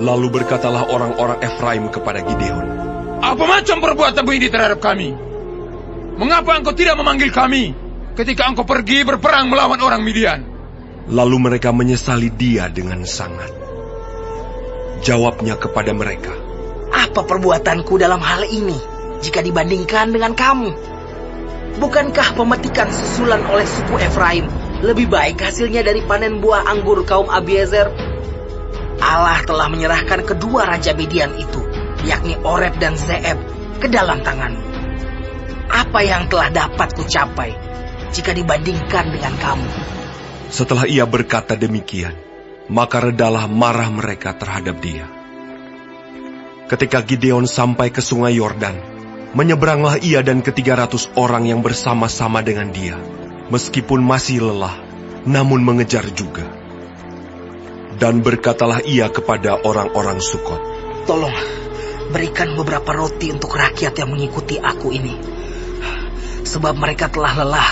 Lalu berkatalah orang-orang Efraim kepada Gideon, "Apa macam perbuatanmu ini terhadap kami? Mengapa engkau tidak memanggil kami ketika engkau pergi berperang melawan orang Midian?" Lalu mereka menyesali dia dengan sangat. Jawabnya kepada mereka, "Apa perbuatanku dalam hal ini jika dibandingkan dengan kamu? Bukankah pemetikan susulan oleh suku Efraim lebih baik hasilnya dari panen buah anggur kaum Abiezer? Allah telah menyerahkan kedua raja Midian itu, yakni Oreb dan Zeeb, ke dalam tanganmu. Apa yang telah dapat kucapai jika dibandingkan dengan kamu?" Setelah ia berkata demikian, maka redalah marah mereka terhadap dia. Ketika Gideon sampai ke sungai Yordan, menyeberanglah ia dan ke-300 orang yang bersama-sama dengan dia, meskipun masih lelah, namun mengejar juga. Dan berkatalah ia kepada orang-orang Sukot, "Tolong, berikan beberapa roti untuk rakyat yang mengikuti aku ini. Sebab mereka telah lelah,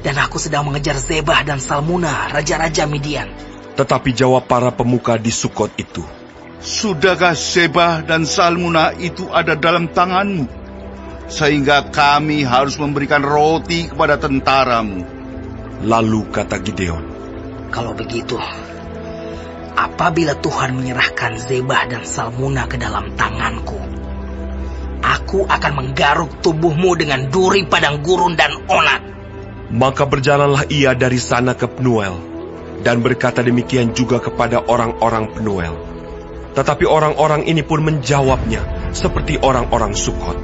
dan aku sedang mengejar Zebah dan Salmuna, raja-raja Midian." Tetapi jawab para pemuka di Sukot itu, "Sudahkah Zebah dan Salmuna itu ada dalam tanganmu, sehingga kami harus memberikan roti kepada tentaramu?" Lalu kata Gideon, "Kalau begitu, apabila Tuhan menyerahkan Zebah dan Salmuna ke dalam tanganku, aku akan menggaruk tubuhmu dengan duri padang gurun dan onat." Maka berjalanlah ia dari sana ke Penuel, dan berkata demikian juga kepada orang-orang Penuel. Tetapi orang-orang ini pun menjawabnya seperti orang-orang Sukot.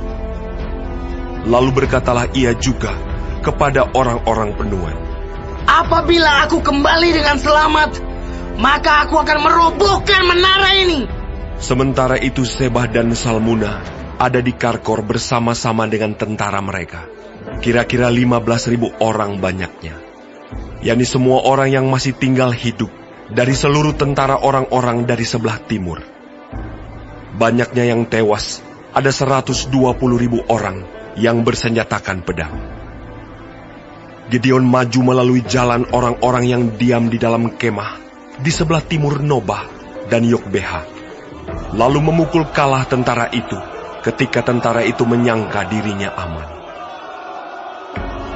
Lalu berkatalah ia juga kepada orang-orang Penuel, "Apabila aku kembali dengan selamat, maka aku akan merobohkan menara ini." Sementara itu Zebah dan Salmuna ada di Karkor bersama-sama dengan tentara mereka. Kira-kira 15.000 orang banyaknya, yakni semua orang yang masih tinggal hidup dari seluruh tentara orang-orang dari sebelah timur. Banyaknya yang tewas, ada 120.000 orang yang bersenjatakan pedang. Gideon maju melalui jalan orang-orang yang diam di dalam kemah di sebelah timur Nobah dan Yokbeha, lalu memukul kalah tentara itu ketika tentara itu menyangka dirinya aman.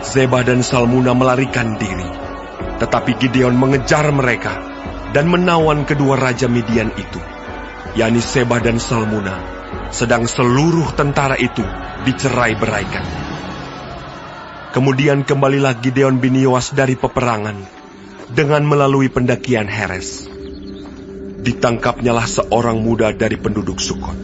Zebah dan Salmuna melarikan diri, tetapi Gideon mengejar mereka dan menawan kedua raja Midian itu, yakni Zebah dan Salmuna, sedang seluruh tentara itu dicerai-beraikan. Kemudian kembalilah Gideon bin Yoas dari peperangan dengan melalui pendakian Heres. Ditangkapnyalah seorang muda dari penduduk Sukot.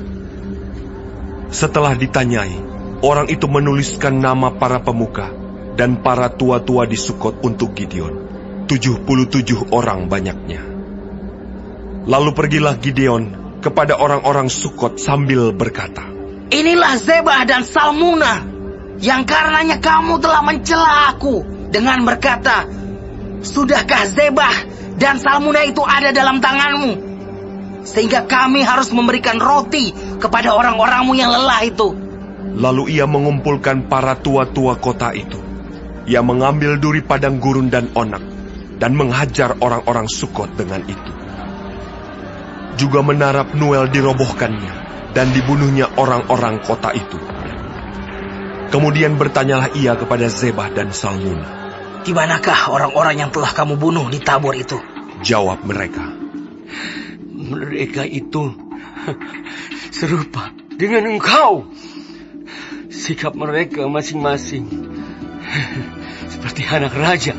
Setelah ditanyai, orang itu menuliskan nama para pemuka dan para tua-tua di Sukot untuk Gideon, 77 orang banyaknya. Lalu pergilah Gideon kepada orang-orang Sukot sambil berkata, "Inilah Zebah dan Salmuna, yang karenanya kamu telah mencela aku dengan berkata, 'Sudahkah Zebah dan Salmuna itu ada dalam tanganmu, sehingga kami harus memberikan roti kepada orang-orangmu yang lelah itu?'" Lalu ia mengumpulkan para tua-tua kota itu. Ia mengambil duri padang gurun dan onak, dan menghajar orang-orang Sukot dengan itu. Juga menara Penuel dirobohkannya, dan dibunuhnya orang-orang kota itu. Kemudian bertanyalah ia kepada Zebah dan Salmuna, "Di manakah orang-orang yang telah kamu bunuh di Tabor itu?" Jawab mereka, "Mereka itu serupa dengan engkau. Sikap mereka masing-masing seperti anak raja."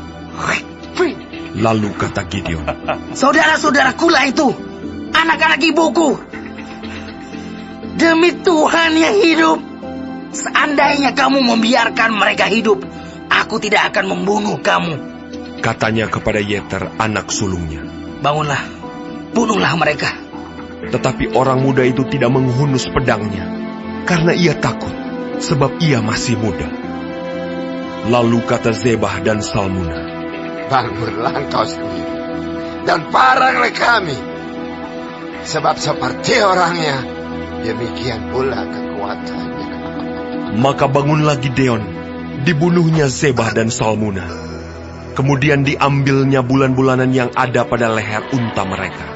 Lalu kata Gideon, "Saudara-saudarakulah itu, anak-anak ibuku. Demi Tuhan yang hidup, seandainya kamu membiarkan mereka hidup, aku tidak akan membunuh kamu." Katanya kepada Yeter, anak sulungnya, "Bangunlah, bunuhlah mereka." Tetapi orang muda itu tidak menghunus pedangnya, karena ia takut, sebab ia masih muda. Lalu kata Zebah dan Salmuna, "Bangunlah engkau sendiri, dan paranglah kami. Sebab seperti orangnya, demikian pula kekuatannya." Maka bangunlah Gideon, dibunuhnya Zebah dan Salmuna. Kemudian diambilnya bulan-bulanan yang ada pada leher unta mereka.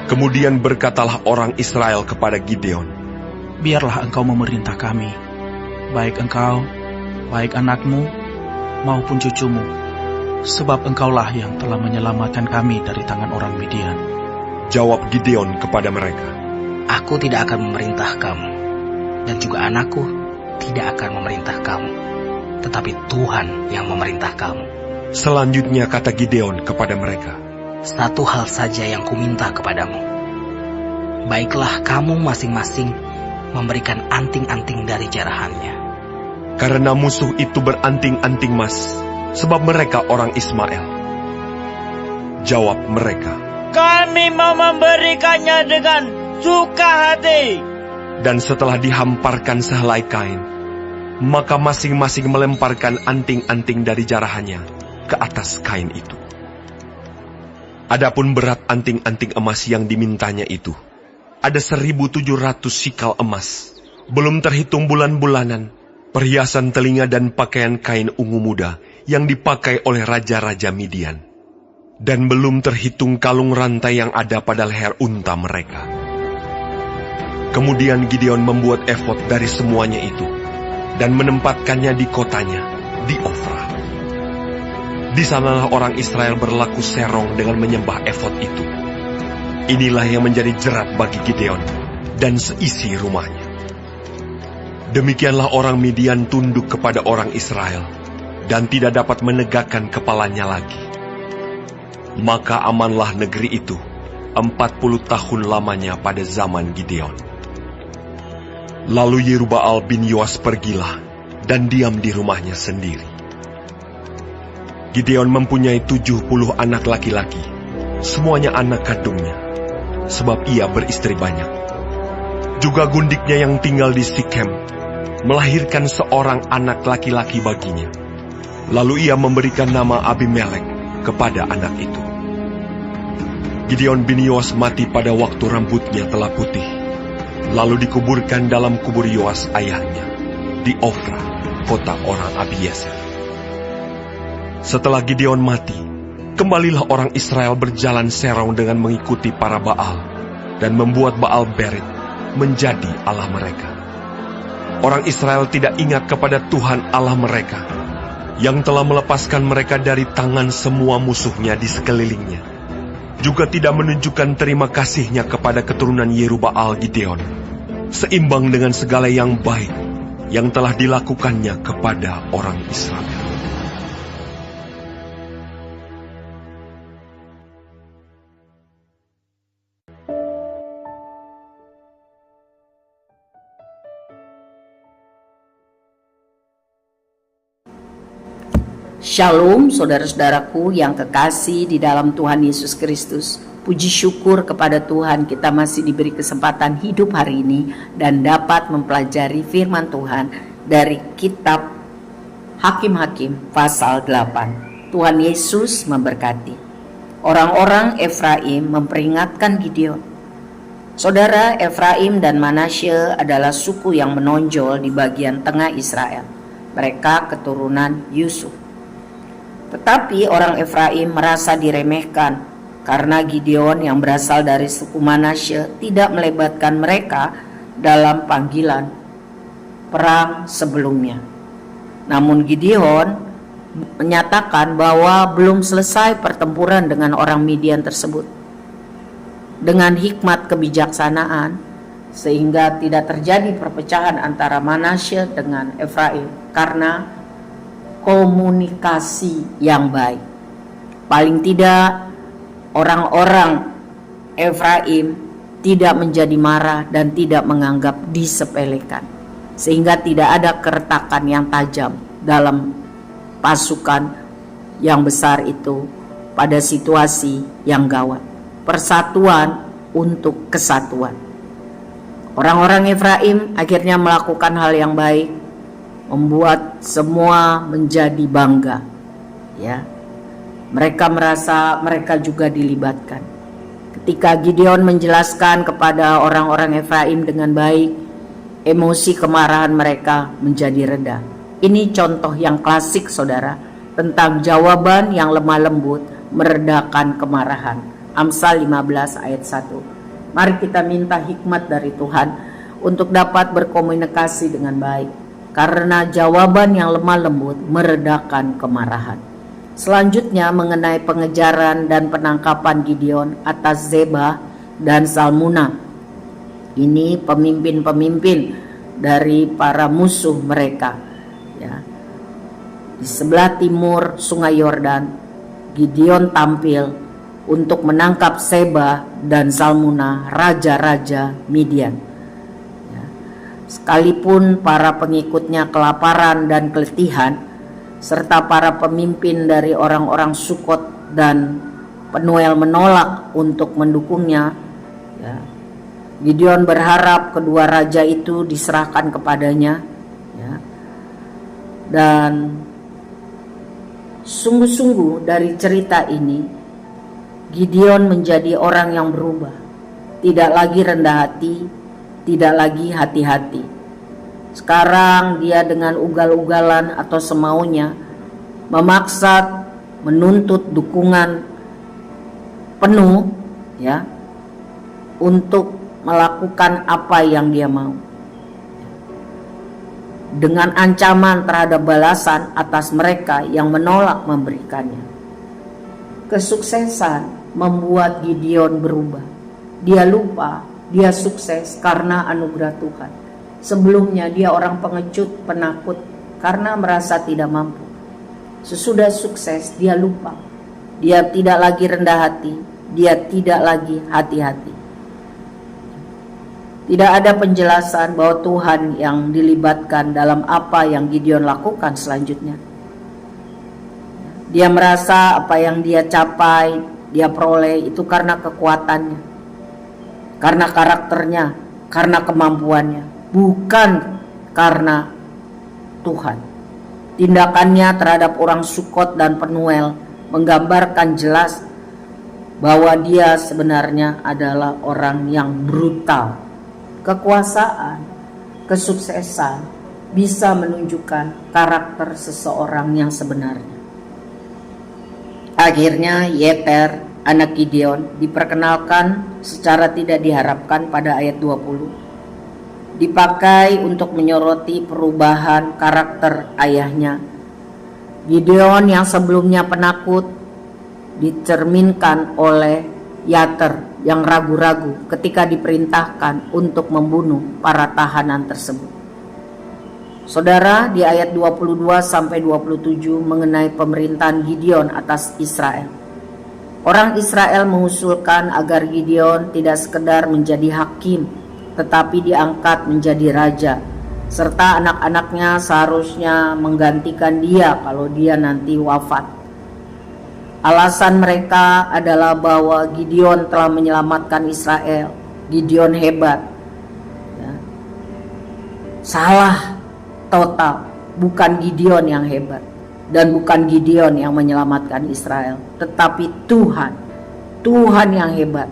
Kemudian berkatalah orang Israel kepada Gideon, biarlah engkau memerintah kami, baik engkau, baik anakmu, maupun cucumu, sebab engkaulah yang telah menyelamatkan kami dari tangan orang Midian. Jawab Gideon kepada mereka, Aku tidak akan memerintah kamu, dan juga anakku tidak akan memerintah kamu, tetapi Tuhan yang memerintah kamu. Selanjutnya kata Gideon kepada mereka, Satu hal saja yang kuminta kepadamu. Baiklah kamu masing-masing memberikan anting-anting dari jarahannya. karena musuh itu beranting-anting emas, sebab mereka orang Ismail. Jawab mereka, Kami mau memberikannya dengan suka hati. dan setelah dihamparkan sehelai kain, maka masing-masing melemparkan anting-anting dari jarahannya ke atas kain itu. Adapun berat anting-anting emas yang dimintanya itu, ada 1.700 sikal emas, belum terhitung bulan-bulanan, perhiasan telinga dan pakaian kain ungu muda yang dipakai oleh raja-raja Midian. Dan belum terhitung kalung rantai yang ada pada leher unta mereka. Kemudian Gideon membuat efod dari semuanya itu, dan menempatkannya di kotanya, di Ofra. Di sanalah orang Israel berlaku serong dengan menyembah efod itu. Inilah yang menjadi jerat bagi Gideon dan seisi rumahnya. Demikianlah orang Midian tunduk kepada orang Israel dan tidak dapat menegakkan kepalanya lagi. Maka amanlah negeri itu 40 tahun lamanya pada zaman Gideon. Lalu Yerubbaal bin Yoas pergilah dan diam di rumahnya sendiri. Gideon mempunyai 70 anak laki-laki, semuanya anak kandungnya, sebab ia beristri banyak. Juga gundiknya yang tinggal di Sikem melahirkan seorang anak laki-laki baginya. Lalu ia memberikan nama Abimelek kepada anak itu. Gideon bin Yoas mati pada waktu rambutnya telah putih, lalu dikuburkan dalam kubur Yoas ayahnya di Ofra, kota orang Abiezer. Setelah Gideon mati, kembalilah orang Israel berjalan serong dengan mengikuti para Baal dan membuat Baal Berit menjadi Allah mereka. Orang Israel tidak ingat kepada Tuhan Allah mereka, yang telah melepaskan mereka dari tangan semua musuhnya di sekelilingnya. Juga tidak menunjukkan terima kasihnya kepada keturunan Yerubbaal Gideon, seimbang dengan segala yang baik yang telah dilakukannya kepada orang Israel. Shalom saudara-saudaraku yang kekasih di dalam Tuhan Yesus Kristus. Puji syukur kepada Tuhan kita masih diberi kesempatan hidup hari ini dan dapat mempelajari firman Tuhan dari kitab Hakim-Hakim pasal 8. Tuhan Yesus memberkati. Orang-orang Efraim memperingatkan Gideon. Saudara, Efraim dan Manasye adalah suku yang menonjol di bagian tengah Israel. Mereka keturunan Yusuf. Tetapi orang Efraim merasa diremehkan karena Gideon yang berasal dari suku Manasye tidak melibatkan mereka dalam panggilan perang sebelumnya. Namun Gideon menyatakan bahwa belum selesai pertempuran dengan orang Midian tersebut. Dengan hikmat kebijaksanaan, sehingga tidak terjadi perpecahan antara Manasye dengan Efraim karena komunikasi yang baik. Paling tidak orang-orang Efraim tidak menjadi marah dan tidak menganggap disepelekan, sehingga tidak ada keretakan yang tajam dalam pasukan yang besar itu pada situasi yang gawat. Persatuan untuk kesatuan. Orang-orang Efraim akhirnya melakukan hal yang baik, membuat semua menjadi bangga. Ya. Mereka merasa mereka juga dilibatkan. Ketika Gideon menjelaskan kepada orang-orang Efraim dengan baik, emosi kemarahan mereka menjadi reda. Ini contoh yang klasik, saudara, tentang jawaban yang lemah lembut meredakan kemarahan. Amsal 15 ayat 1. Mari kita minta hikmat dari Tuhan untuk dapat berkomunikasi dengan baik, karena jawaban yang lemah lembut meredakan kemarahan. Selanjutnya mengenai pengejaran dan penangkapan Gideon atas Zebah dan Salmuna. Ini pemimpin-pemimpin dari para musuh mereka, ya. Di sebelah timur Sungai Yordan, Gideon tampil untuk menangkap Seba dan Salmuna, raja-raja Midian. Ya. Sekalipun para pengikutnya kelaparan dan keletihan, serta para pemimpin dari orang-orang Sukot dan Penuel menolak untuk mendukungnya, ya, Gideon berharap kedua raja itu diserahkan kepadanya, ya. Dan sungguh-sungguh dari cerita ini, Gideon menjadi orang yang berubah, tidak lagi rendah hati, tidak lagi hati-hati. Sekarang dia dengan ugal-ugalan atau semaunya memaksa, menuntut dukungan penuh, ya, untuk melakukan apa yang dia mau, dengan ancaman terhadap balasan atas mereka yang menolak memberikannya. Kesuksesan membuat Gideon berubah. Dia lupa dia sukses karena anugerah Tuhan. Sebelumnya dia orang pengecut, penakut karena merasa tidak mampu. Sesudah sukses dia lupa. Dia tidak lagi rendah hati, dia tidak lagi hati-hati. Tidak ada penjelasan bahwa Tuhan yang dilibatkan dalam apa yang Gideon lakukan selanjutnya. Dia merasa apa yang dia capai, dia peroleh itu karena kekuatannya, karena karakternya, karena kemampuannya, bukan karena Tuhan. Tindakannya terhadap orang Sukot dan Penuel menggambarkan jelas bahwa dia sebenarnya adalah orang yang brutal. Kekuasaan, kesuksesan bisa menunjukkan karakter seseorang yang sebenarnya. Akhirnya Yeter, anak Gideon, diperkenalkan secara tidak diharapkan pada ayat 20. Dipakai untuk menyoroti perubahan karakter ayahnya. Gideon yang sebelumnya penakut dicerminkan oleh Yeter yang ragu-ragu ketika diperintahkan untuk membunuh para tahanan tersebut. Saudara, di ayat 22 sampai 27 mengenai pemerintahan Gideon atas Israel. Orang Israel mengusulkan agar Gideon tidak sekedar menjadi hakim, tetapi diangkat menjadi raja, serta anak-anaknya seharusnya menggantikan dia kalau dia nanti wafat. Alasan mereka adalah bahwa Gideon telah menyelamatkan Israel. Gideon hebat, ya. Salah total. Bukan Gideon yang hebat, dan bukan Gideon yang menyelamatkan Israel, tetapi Tuhan. Tuhan yang hebat,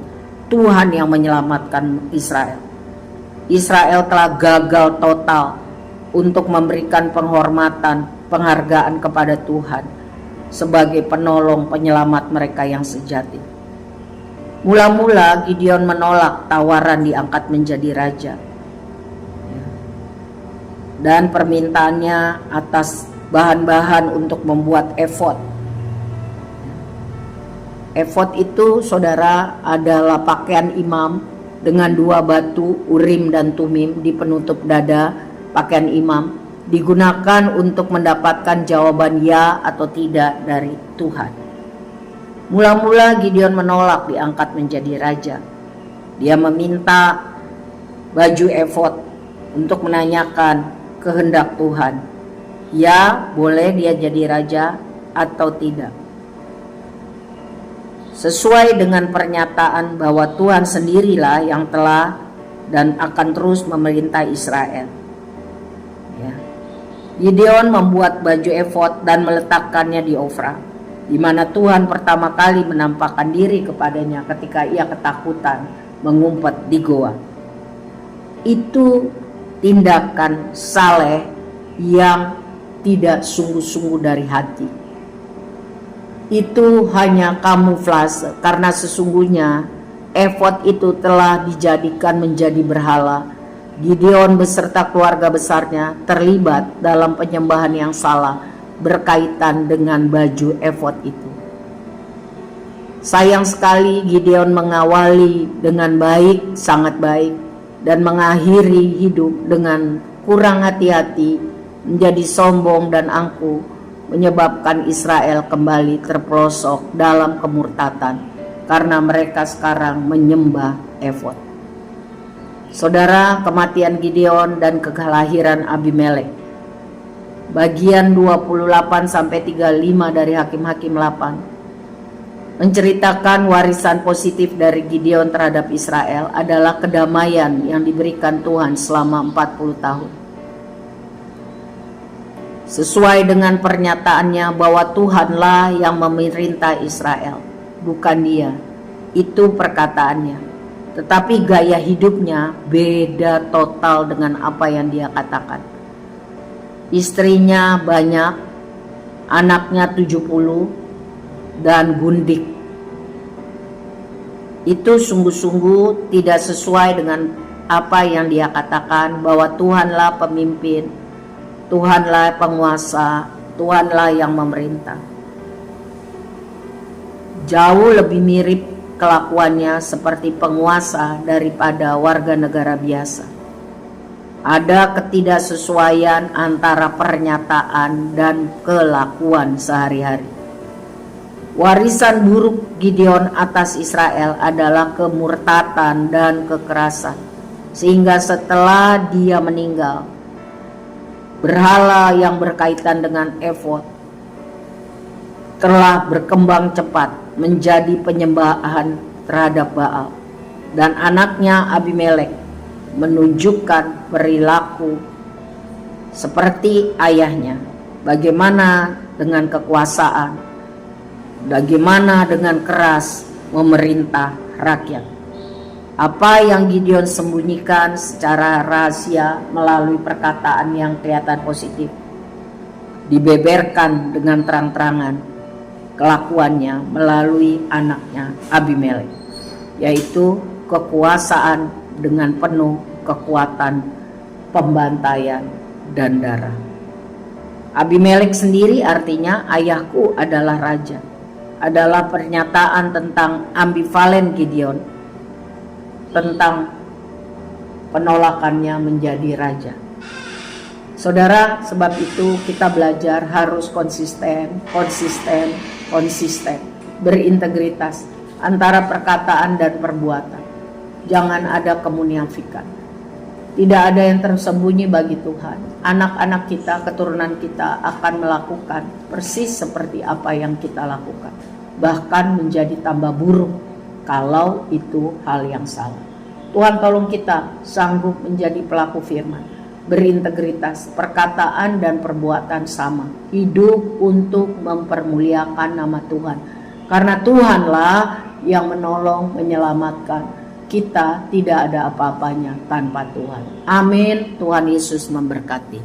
Tuhan yang menyelamatkan Israel. Israel telah gagal total untuk memberikan penghormatan, penghargaan kepada Tuhan sebagai penolong penyelamat mereka yang sejati. Mula-mula Gideon menolak tawaran diangkat menjadi raja, dan permintaannya atas bahan-bahan untuk membuat efod. Efod itu, saudara, adalah pakaian imam dengan 2 batu Urim dan Tumim di penutup dada pakaian imam, digunakan untuk mendapatkan jawaban ya atau tidak dari Tuhan. Mula-mula Gideon menolak diangkat menjadi raja. Dia meminta baju efod untuk menanyakan kehendak Tuhan. Ya, boleh dia jadi raja atau tidak. Sesuai dengan pernyataan bahwa Tuhan sendirilah yang telah dan akan terus memerintah Israel. Gideon membuat baju efod dan meletakkannya di Ofra, di mana Tuhan pertama kali menampakkan diri kepadanya ketika ia ketakutan mengumpet di goa. Itu tindakan saleh yang tidak sungguh-sungguh dari hati. Itu hanya kamuflase, karena sesungguhnya efod itu telah dijadikan menjadi berhala, Gideon beserta keluarga besarnya terlibat dalam penyembahan yang salah berkaitan dengan baju efod itu. Sayang sekali Gideon mengawali dengan baik, sangat baik, dan mengakhiri hidup dengan kurang hati-hati, menjadi sombong dan angkuh, menyebabkan Israel kembali terpelosok dalam kemurtatan karena mereka sekarang menyembah efod. Saudara, kematian Gideon dan kelahiran Abimelek. Bagian 28-35 dari Hakim-Hakim 8 menceritakan warisan positif dari Gideon terhadap Israel adalah kedamaian yang diberikan Tuhan selama 40 tahun. Sesuai dengan pernyataannya bahwa Tuhanlah yang memerintah Israel, bukan dia. Itu perkataannya. Tetapi gaya hidupnya beda total dengan apa yang dia katakan. Istrinya banyak, anaknya 70, dan gundik. Itu sungguh-sungguh tidak sesuai dengan apa yang dia katakan, bahwa Tuhanlah pemimpin, Tuhanlah penguasa, Tuhanlah yang memerintah. Jauh lebih mirip kelakuannya seperti penguasa daripada warga negara biasa. Ada ketidaksesuaian antara pernyataan dan kelakuan sehari-hari. Warisan buruk Gideon atas Israel adalah kemurtatan dan kekerasan, sehingga setelah dia meninggal, berhala yang berkaitan dengan efod telah berkembang cepat menjadi penyembahan terhadap Baal, dan anaknya Abimelek menunjukkan perilaku seperti ayahnya. Bagaimana dengan kekuasaan, bagaimana dengan keras memerintah rakyat. Apa yang Gideon sembunyikan secara rahasia melalui perkataan yang kelihatan positif, dibeberkan dengan terang-terangan kelakuannya melalui anaknya Abimelek, yaitu kekuasaan dengan penuh kekuatan pembantaian dan darah. Abimelek sendiri artinya ayahku adalah raja, adalah pernyataan tentang ambivalen Gideon, tentang penolakannya menjadi raja. Saudara, sebab itu kita belajar harus konsisten, berintegritas antara perkataan dan perbuatan. Jangan ada kemunafikan. Tidak ada yang tersembunyi bagi Tuhan. Anak-anak kita, keturunan kita akan melakukan persis seperti apa yang kita lakukan, bahkan menjadi tambah buruk kalau itu hal yang salah. Tuhan tolong kita sanggup menjadi pelaku firman, berintegritas, perkataan dan perbuatan sama, hidup untuk mempermuliakan nama Tuhan, karena Tuhanlah yang menolong, menyelamatkan. Kita tidak ada apa-apanya tanpa Tuhan. Amin. Tuhan Yesus memberkati.